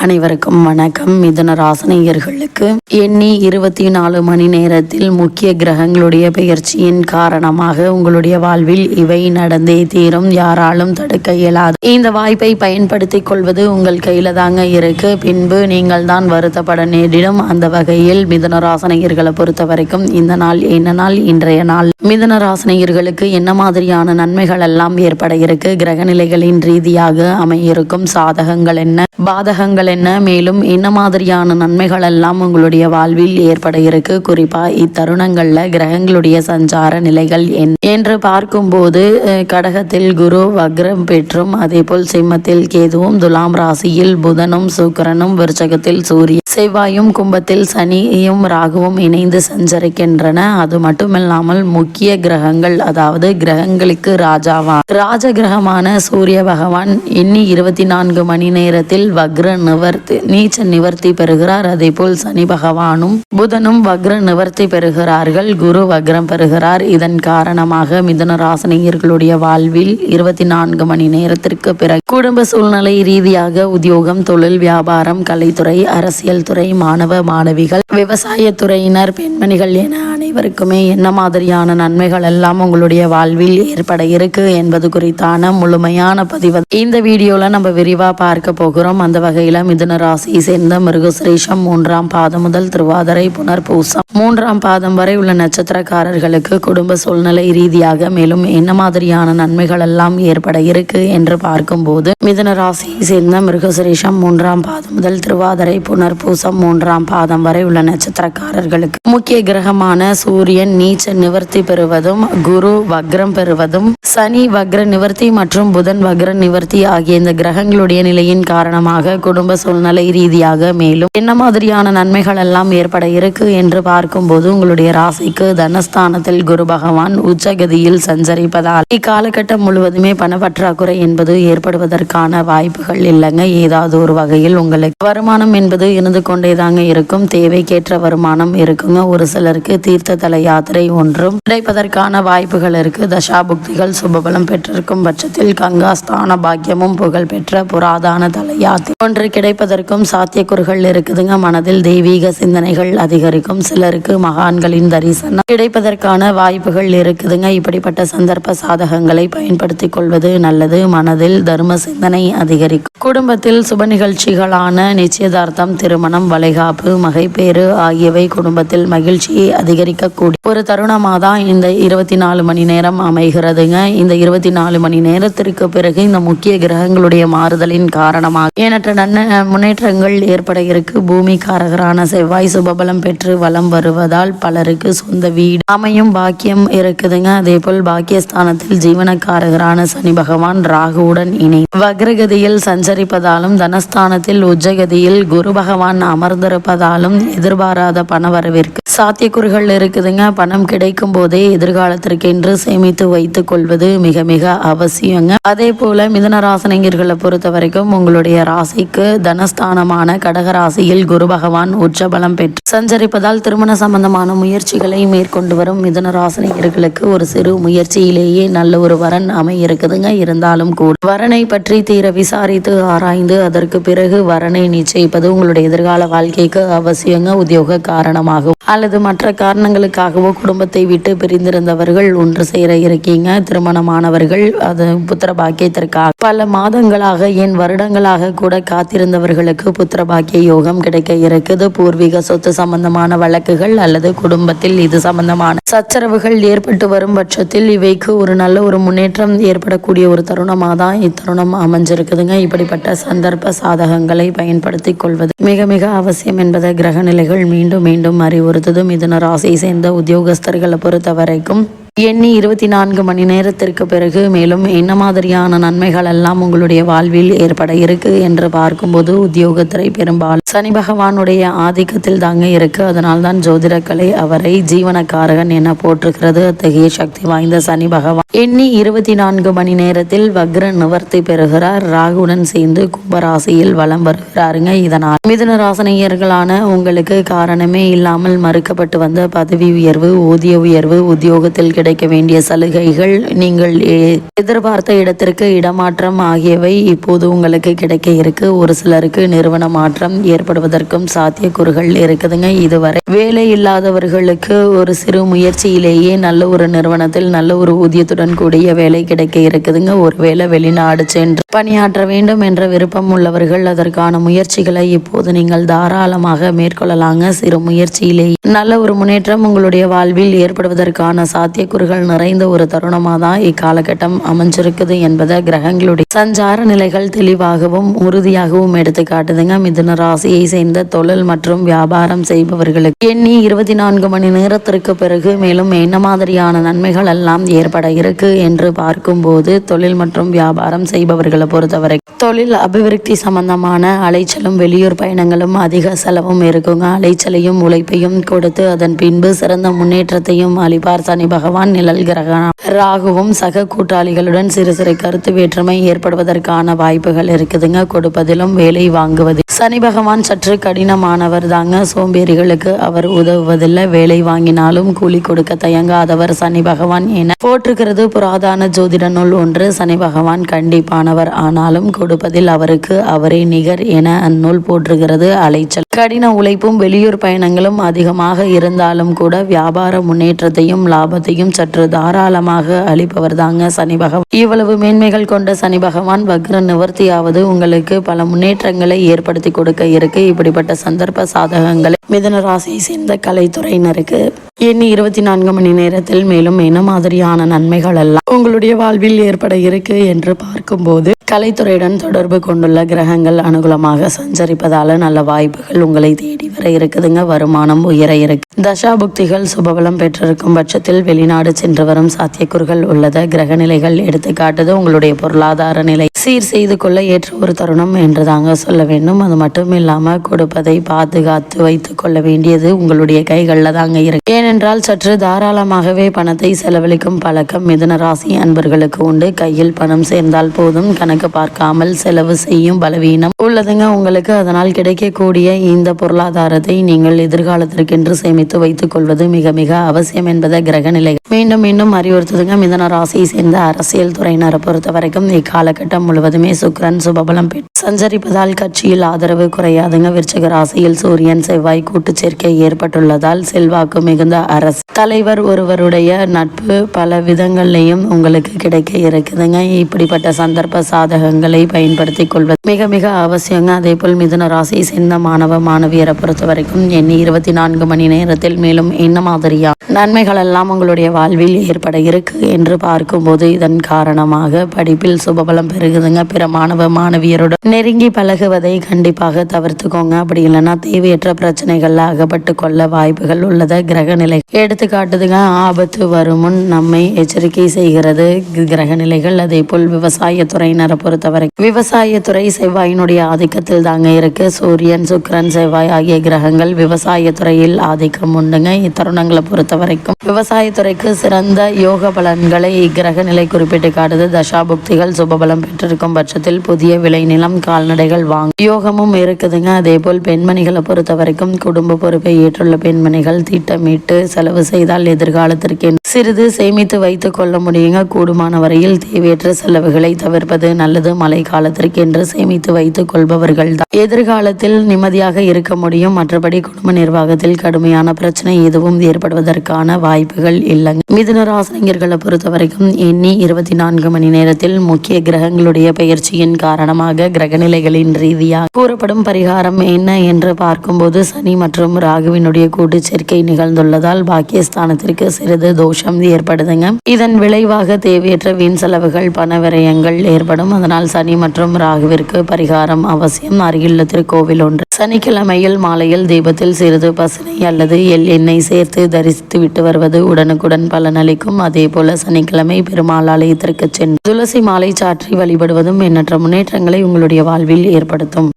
அனைவருக்கும் வணக்கம். மிதுன ராசினியர்களுக்கு எண்ணி 24 மணி நேரத்தில் முக்கிய கிரகங்களுடைய பெயர்ச்சியின் காரணமாக உங்களுடைய வாழ்வில் இவை நடந்தே தீரும். யாராலும் தடுக்க இயலாது. இந்த வாய்ப்பை பயன்படுத்திக் கொள்வது உங்கள் கையில தாங்க இருக்கு. பின்பு நீங்கள் தான் வருத்தப்பட நேரிடும். அந்த வகையில் மிதுன ராசினியர்களை பொறுத்த வரைக்கும் இந்த நாள் என்ன நாள்? இன்றைய நாள் மிதுன ராசினியர்களுக்கு என்ன மாதிரியான நன்மைகள் எல்லாம் ஏற்பட இருக்கு? கிரகநிலைகளின் ரீதியாக அமையிருக்கும் சாதகங்கள் என்ன, பாதகங்கள் என்ன, மேலும் என்ன மாதிரியான நன்மைகள் எல்லாம் உங்களுடைய வாழ்வில் ஏற்பட இருக்கு? குறிப்பா இத்தருணங்கள்ல கிரகங்களுடைய சஞ்சார நிலைகள் என்று பார்க்கும்போது கடகத்தில் குரு வக்ரம் பெற்றும், அதே போல் சிம்மத்தில் கேதுவும், துலாம் ராசியில் புதனும் சுக்கிரனும், விருச்சகத்தில் சூரிய செவ்வாயும், கும்பத்தில் சனியும் ராகுவும் இணைந்து சஞ்சரிக்கின்றன. அது மட்டுமில்லாமல் முக்கிய கிரகங்கள், அதாவது கிரகங்களுக்கு ராஜ கிரகமான சூரிய பகவான் எண்ணி 24 மணி நேரத்தில் வக்ர நிவர்த்தி நீச்ச நிவர்த்தி பெறுகிறார். அதே போல் சனி பகவானும் புதனும் வக்ர நிவர்த்தி பெறுகிறார்கள். குரு வக்ரம் பெறுகிறார். இதன் காரணமாக மிதுன ராசினியர்களுடைய வாழ்வில் 24 மணி நேரத்திற்கு பிறகு குடும்ப சூழ்நிலை ரீதியாக உத்தியோகம், தொழில், வியாபாரம், கலைத்துறை, அரசியல் துறை, மாணவ மாணவிகள், விவசாய துறையினர், பெண்மணிகள் என அனைவருக்குமே என்ன மாதிரியான நன்மைகள் எல்லாம் உங்களுடைய வாழ்வில் ஏற்பட இருக்கு என்பது குறித்தான முழுமையான பதிவு இந்த வீடியோல நம்ம விரிவா பார்க்க போகிறோம். அந்த வகையில மிதுன ராசியை சேர்ந்த மிருகசிரீஷம் 3ஆம் பாதம் முதல் திருவாதிரை புனர்பூசம் 3ஆம் பாதம் வரை உள்ள நட்சத்திரக்காரர்களுக்கு குடும்ப சூழ்நிலை ரீதியாக மேலும் என்ன மாதிரியான நன்மைகள் எல்லாம் ஏற்பட இருக்கு என்று பார்க்கும்போது, மிதுன ராசியை சேர்ந்த மிருகசிரீஷம் 3ஆம் பாதம் முதல் திருவாதிரை புனர்பூசம் 3ஆம் பாதம் வரை உள்ள நட்சத்திரக்காரர்களுக்கு முக்கிய கிரகமான சூரியன் நீச்ச நிவர்த்தி பெறுவதும், குரு வக்ரம் பெறுவதும், சனி வக்ர நிவர்த்தி மற்றும் புதன் வக்ர நிவர்த்தி ஆகிய இந்த கிரகங்களுடைய நிலையின் காரணமாக குடும்ப சூழ்நிலை ரீதியாக மேலும் என்ன மாதிரியான நன்மைகள் எல்லாம் ஏற்பட இருக்கு என்று பார்க்கும்போது, உங்களுடைய ராசிக்கு தனஸ்தானத்தில் குரு பகவான் உச்சகதியில் சஞ்சரிப்பதால் இக்காலகட்டம் முழுவதுமே பணப்பற்றாக்குறை என்பது ஏற்படுவதற்கான வாய்ப்புகள் இல்லைங்க. ஏதாவது ஒரு வகையில் உங்களுக்கு வருமானம் என்பது இருந்து கொண்டேதாங்க இருக்கும். தேவைக்கேற்ற வருமானம் இருக்குங்க. ஒரு சிலருக்கு தீர்த்த தல யாத்திரை ஒன்றும் கிடைப்பதற்கான வாய்ப்புகள் இருக்கு. தசாபுக்திகள் சுபபலம் பெற்றிருக்கும் பட்சத்தில் கங்காஸ்தான பாக்கியமும் புகழ்பெற்ற புராதான தல யாத்திரை ஒன்று கிடைப்பதற்கும் சாத்தியக்கூறுகள் இருக்குதுங்க. மனதில் தெய்வீக சிந்தனைகள் அதிகரிக்கும். சிலருக்கு மகான்களின் தரிசனம் கிடைப்பதற்கான வாய்ப்புகள் இருக்குதுங்க. இப்படிப்பட்ட சந்தர்ப்ப சாதகங்களை பயன்படுத்திக் கொள்வது நல்லது. மனதில் தர்ம சிந்தனை அதிகரிக்கும். குடும்பத்தில் சுப நிகழ்ச்சிகளான நிச்சயதார்த்தம், திருமணம், வளைகாப்பு, மகைப்பேறு ஆகியவை குடும்பத்தில் மகிழ்ச்சியை அதிகரிக்கக்கூடிய ஒரு தருணமாக தான் இந்த 24 மணி நேரம் அமைகிறதுங்க. இந்த 24 மணி நேரத்திற்கு பிறகு இந்த முக்கிய கிரகங்களுடைய மாறுதலின் காரணமாக எண்ணற்ற முன்னேற்றங்கள் ஏற்பட இருக்கு. பூமிக்காரகரான செவ்வாய் சுபபலம் பெற்று வலம் வருவதால் பலருக்கு சொந்த வீடு அமையும் பாக்கியம் இருக்குதுங்க. அதே போல் பாக்கியஸ்தானத்தில் ஜீவனக்காரகரான சனி பகவான் ராகுவுடன் இணை வக்ரகதியில் சஞ்சரிப்பதாலும், தனஸ்தானத்தில் உச்சகதியில் குரு பகவான் அமர்ந்திருப்பதாலும் எதிர்பாராத பண வரவிற்கு சாத்தியக்கூறுகள் இருக்குதுங்க. பணம் கிடைக்கும் போதே எதிர்காலத்திற்கென்று சேமித்து வைத்துக் கொள்வது மிக மிக அவசியங்க. அதே போல மிதுன ராசினியர்களை பொறுத்த வரைக்கும் உங்களுடைய ராசிக்கு தனஸ்தானமான கடக ராசியில் குரு பகவான் உச்சபலம் பெற்று சஞ்சரிப்பதால் திருமண சம்பந்தமான முயற்சிகளை மேற்கொண்டு வரும் மிதுன ராசினியர்களுக்கு ஒரு சிறு முயற்சியிலேயே நல்ல ஒரு வரன் அமையிருக்குதுங்க. இருந்தாலும் கூட வரனை பற்றி தீர விசாரித்து ஆராய்ந்து அதற்கு பிறகு வரனை நிச்சயிப்பது உங்களுடைய எதிர்கால வாழ்க்கைக்கு அவசியங்க. உத்தியோக காரணமாகவும் அல்லது மற்ற காரணங்களுக்காகவோ குடும்பத்தை விட்டு பிரிந்திருந்தவர்கள் ஒன்று சேர இருக்கீங்க. திருமணமானவர்கள் அது புத்திர பாக்கியத்திற்காக பல மாதங்களாக ஏன் வருடங்களாக கூட காத்திருந்தவர்களுக்கு புத்திர பாக்கிய யோகம் கிடைக்க இருக்குது. பூர்வீக சொத்து சம்பந்தமான வழக்குகள் அல்லது குடும்பத்தில் இது சம்பந்தமான சச்சரவுகள் ஏற்பட்டு வரும் பட்சத்தில் இவைக்கு ஒரு நல்ல ஒரு முன்னேற்றம் ஏற்படக்கூடிய ஒரு தருணமாக தான் இத்தருணம் அமைஞ்சிருக்குதுங்க. இப்படிப்பட்ட சந்தர்ப்ப சாதகங்களை பயன்படுத்திக் கொள்வது மிக மிக அவசியம் என்பதை கிரக நிலைகள் மீண்டும் மீண்டும் அறிவுறுத்தது. மிதுன ராசியை சேர்ந்த உத்தியோகஸ்தர்களை பொறுத்த வரைக்கும் எண்ணி 24 மணி நேரத்திற்கு பிறகு மேலும் என்ன மாதிரியான நன்மைகள் எல்லாம் உங்களுடைய வாழ்வில் ஏற்பட இருக்கு என்று பார்க்கும்போது, உத்தியோகத்துறை பெரும்பாலும் சனி பகவானுடைய ஆதிக்கத்தில் தாங்க இருக்கு. அதனால்தான் ஜோதிடக்கலை அவரை ஜீவனக்காரகன் என போற்றுகிறது. அத்தகைய சக்தி வாய்ந்த சனி பகவான் எண்ணி 24 மணி நேரத்தில் வக்ர நிவர்த்தி பெறுகிறார். ராகுடன் சேர்ந்து கும்பராசியில் வலம் வருகிறாருங்க. இதனால் மிதுன ராசினியர்களான உங்களுக்கு காரணமே இல்லாமல் மறுக்கப்பட்டு வந்த பதவி உயர்வு, ஊதிய உயர்வு, உத்தியோகத்தில் கிடைக்க வேண்டிய சலுகைகள், நீங்கள் எதிர்பார்த்த இடத்திற்கு இடமாற்றம் ஆகியவை இப்போது உங்களுக்கு கிடைக்க இருக்கு. ஒரு சிலருக்கு நிறுவன மாற்றம் ஏற்படுவதற்கும் சாத்தியக்கூறுகள் இருக்குதுங்க. இதுவரை வேலை இல்லாதவர்களுக்கு ஒரு சிறு முயற்சியிலேயே நல்ல ஒரு நிறுவனத்தில் நல்ல ஒரு ஊதியத்துடன் கூடிய வேலை கிடைக்க இருக்குதுங்க. ஒருவேளை வெளிநாடு சென்று பணியாற்ற வேண்டும் என்ற விருப்பம் உள்ளவர்கள் அதற்கான முயற்சிகளை இப்போது நீங்கள் தாராளமாக மேற்கொள்ளலாங்க. சிறு முயற்சியிலேயே நல்ல ஒரு முன்னேற்றம் உங்களுடைய வாழ்வில் ஏற்படுவதற்கான சாத்தியக்கூறுகள் நிறைந்த ஒரு தருணமாக தான் இக்காலகட்டம் அமைஞ்சிருக்குது என்பதை கிரகங்களுடைய சஞ்சார நிலைகள் தெளிவாகவும் உறுதியாகவும் எடுத்து காட்டுதுங்க. மிதுன ராசியை சேர்ந்த தொழில் மற்றும் வியாபாரம் செய்பவர்களுக்கு எண்ணி 24 மணி நேரத்திற்கு பிறகு மேலும் என்ன மாதிரியான நன்மைகள் எல்லாம் ஏற்பட இருக்கு என்று பார்க்கும்போது, தொழில் மற்றும் வியாபாரம் செய்பவர்களை பொறுத்தவரை தொழில் அபிவிருத்தி சம்பந்தமான அலைச்சலும் வெளியூர் பயணங்களும் அதிக செலவும் இருக்குங்க. அலைச்சலையும் உழைப்பையும் கொடுத்து அதன் பின்பு சிறந்த முன்னேற்றத்தையும் அளிப்பார் சனி பகவான். நிழல் கிரகம் ராகுவும் சக கூட்டாளிகளுடன் சிறு சிறு கருத்து வேற்றுமை ஏற்படுவதற்கான வாய்ப்புகள் இருக்குதுங்க. கொடுப்பதிலும் வேலை வாங்குவது சனி பகவான் சற்று கடினமானவர் தாங்க. சோம்பேறிகளுக்கு அவர் உதவுவதில்லை. வேலை வாங்கினாலும் கூலி கொடுக்க தயங்காதவர் சனி பகவான் என போற்றுகிறது புராதான ஜோதிட நூல் ஒன்று. சனி பகவான் கண்டிப்பானவர், ஆனாலும் கொடுப்பதில் அவருக்கு அவரே நிகர் என அந்நூல் போற்றுகிறது. அலைச்சல் கடின உழைப்பும் வெளியூர் பயணங்களும் அதிகமாக இருந்தாலும் கூட வியாபார முன்னேற்றத்தையும் லாபத்தையும் சற்று தாராளமாக அளிப்பவர் தாங்க சனி பகவான். இவ்வளவு மேன்மைகள் கொண்ட சனி பகவான் வக்ர நிவர்த்தியாவது உங்களுக்கு பல முன்னேற்றங்களை ஏற்படுத்தி கொடுக்க இருக்கு. இப்படிப்பட்ட சந்தர்ப்ப சாதகங்களை மிதுன ராசியை சேர்ந்த கலைத்துறையினருக்கு எண்ணி 24 மணி நேரத்தில் மேலும் என்ன மாதிரியான நன்மைகள் எல்லாம் உங்களுடைய வாழ்வில் ஏற்பட இருக்கு என்று பார்க்கும்போது, கலைத்துறையுடன் தொடர்பு கொண்டுள்ள கிரகங்கள் அனுகூலமாக சஞ்சரிப்பதால நல்ல வாய்ப்புகள் உங்களை தேடி வர இருக்குதுங்க. வருமானம் உயர இருக்கு. தசாபுக்திகள் சுபபலம் பெற்றிருக்கும் பட்சத்தில் வெளிநாடு சென்று வரும் சாத்தியக்கூறுகள் உள்ளத கிரக நிலைகள் எடுத்து காட்டுது. உங்களுடைய பொருளாதார நிலை சீர் செய்து கொள்ள ஏற்ற ஒரு தருணம் என்று தாங்க சொல்ல வேண்டும். அது மட்டும் இல்லாம கொடுப்பதை பாதுகாத்து வைத்துக் கொள்ள வேண்டியது உங்களுடைய கைகளில் தாங்க இருக்கு. ஏனென்றால் சற்று தாராளமாகவே பணத்தை செலவழிக்கும் பழக்கம் மிதுன ராசி அன்பர்களுக்கு உண்டு. கையில் பணம் சேர்ந்தால் போதும், கணக்கு பார்க்காமல் செலவு செய்யும் பலவீனம் உள்ளதுங்க உங்களுக்கு. அதனால் கிடைக்கக்கூடிய இந்த பொருளாதாரத்தை நீங்கள் எதிர்காலத்திற்கென்று சேமித்து வைத்துக் கொள்வது மிக மிக அவசியம் என்பதை கிரக நிலை மீண்டும் மீண்டும் அறிவுறுத்துதுங்க. மிதுன ராசியை சேர்ந்த அரசியல் துறையினரை பொறுத்த வரைக்கும் இக்காலகட்டம் முழுவதுமே சுக்கிரன் சுபபலம் பெற்று சஞ்சரிப்பதால் கட்சியில் ஆதரவு குறையாதுங்க. விருச்சிக ராசியில் சூரியன் செவ்வாய் கூட்டு சேர்க்கை ஏற்பட்டுள்ளதால் செல்வாக்கு மிகுந்த அரசு தலைவர் ஒருவருடைய நட்பு பல விதங்கள்லையும் உங்களுக்கு கிடைக்க இருக்குதுங்க. இப்படிப்பட்ட சந்தர்ப்ப சாதகங்களை பயன்படுத்தி கொள்வது மிக மிக அவசியங்க. அதே போல் மிதுன ராசியை சேர்ந்த மாணவ மாணவியரை பொறுத்த வரைக்கும் எண்ணி 24 மணி நேரத்தில் மேலும் என்ன மாதிரியா நன்மைகள் எல்லாம் உங்களுடைய வாழ்வில் ஏற்பட இருக்கு என்று பார்க்கும்போது, இதன் காரணமாக படிப்பில் சுபபலம் பெருகுதுங்க. பிற மாணவ மாணவியருடன் நெருங்கி பழகுவதை கண்டிப்பாக தவிர்த்துக்கோங்க. அப்படி இல்லைன்னா தேவையற்ற பிரச்சனைகள்ல அகப்பட்டு கொள்ள வாய்ப்புகள் உள்ளத கிரக நிலை எடுத்து காட்டுதுங்க. ஆபத்து வரும் முன் நம்மை எச்சரிக்கை செய்கிறது கிரக நிலைகள். அதே போல் விவசாயத்துறையினரை பொறுத்தவரை விவசாயத்துறை செவ்வாயினுடைய ஆதிக்கத்தில் தாங்க இருக்கு. சூரியன் சுக்கிரன் செவ்வாய் ஆகிய கிரகங்கள் விவசாயத்துறையில் ஆதிக்கம் உண்டுங்க. இத்தருணங்களை பொறுத்த வரைக்கும் விவசாயத்துறைக்கு சிறந்த யோக பலன்களை இக்கிரக நிலை குறிப்பிட்டு காட்டுது. தசாபுக்திகள் சுபபலம் பெற்றிருக்கும் பட்சத்தில் புதிய விளைநிலம் கால்நடைகள் வாங்க யோகமும் இருக்குதுங்க. அதே போல் பெண்மணிகளை பொறுத்த வரைக்கும் குடும்ப பொறுப்பை ஏற்றுள்ள பெண்மணிகள் திட்டமிட்டு செலவு செய்தால் எதிர்காலத்திற்கு சிறிது சேமித்து வைத்துக் கொள்ள முடியுங்க. கூடுமான வரையில் தேவையற்ற செலவுகளை தவிர்ப்பது நல்லது. மழை காலத்திற்கு என்று சேமித்து வைத்துக் கொள்பவர்கள் தான் எதிர்காலத்தில் நிம்மதியாக இருக்க முடியும். மற்றபடி குடும்ப நிர்வாகத்தில் கடுமையான பிரச்சனை எதுவும் ஏற்படுவதற்கான வாய்ப்புகள் இல்லைங்க. மிதுன ராசினியர்களை பொறுத்த வரைக்கும் எண்ணி 24 மணி நேரத்தில் முக்கிய கிரகங்களுடைய பெயர்ச்சியின் காரணமாக கிரகநிலைகளின் ரீதியாக கூறப்படும் பரிகாரம் என்ன என்று பார்க்கும்போது, சனி மற்றும் ராகுவினுடைய கூட்டு சேர்க்கை நிகழ்ந்துள்ளதால் பாக்கியஸ்தானத்திற்கு சிறிது தோஷம் ஏற்படுதுங்க. இதன் விளைவாக தேவையற்ற வீண் செலவுகள் பண விரயங்கள் ஏற்படும். அதனால் சனி மற்றும் ராகுவிற்கு பரிகாரம் அவசியம். அருகிலுள்ள திருக்கோவில் ஒன்று சனிக்கிழமையில் மாலையில் தீபத்தில் சிறிது பசுனை அல்லது எண்ணெய் சேர்த்து தரிசித்து விட்டு வருவது உடனுக்குடன் பலனளிக்கும். அதே போல சனிக்கிழமை பெருமாள் ஆலயத்திற்கு சென்று துளசி மாலை சாற்றி வழிபடுவதும் எண்ணற்ற முன்னேற்றங்களை உங்களுடைய வாழ்வில் ஏற்படுத்தும்.